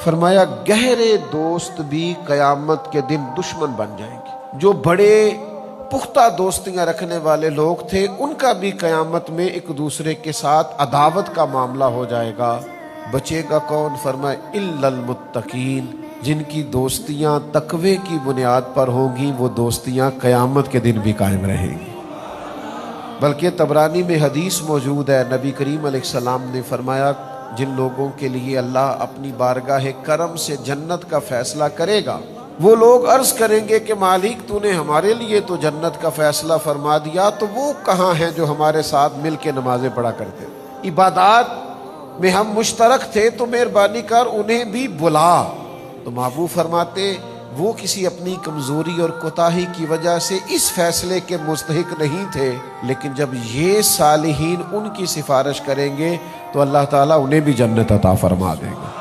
فرمایا گہرے دوست بھی قیامت کے دن دشمن بن جائیں گے۔ جو بڑے پختہ دوستیاں رکھنے والے لوگ تھے ان کا بھی قیامت میں ایک دوسرے کے ساتھ عداوت کا معاملہ ہو جائے گا۔ بچے گا کون؟ فرمایا الا المتقین، جن کی دوستیاں تقوی کی بنیاد پر ہوں گی وہ دوستیاں قیامت کے دن بھی قائم رہیں گی۔ بلکہ طبرانی میں حدیث موجود ہے، نبی کریم علیہ السلام نے فرمایا جن لوگوں کے لیے اللہ اپنی بارگاہ کرم سے جنت کا فیصلہ کرے گا، وہ لوگ عرض کریں گے کہ مالک تو نے ہمارے لیے تو جنت کا فیصلہ فرما دیا، تو وہ کہاں ہیں جو ہمارے ساتھ مل کے نمازیں پڑھا کرتے؟ عبادات میں ہم مشترک تھے تو مہربانی کر انہیں بھی بلا۔ تو محبوب فرماتے وہ کسی اپنی کمزوری اور کوتاہی کی وجہ سے اس فیصلے کے مستحق نہیں تھے، لیکن جب یہ صالحین ان کی سفارش کریں گے تو اللہ تعالیٰ انہیں بھی جنت عطا فرما دے گا۔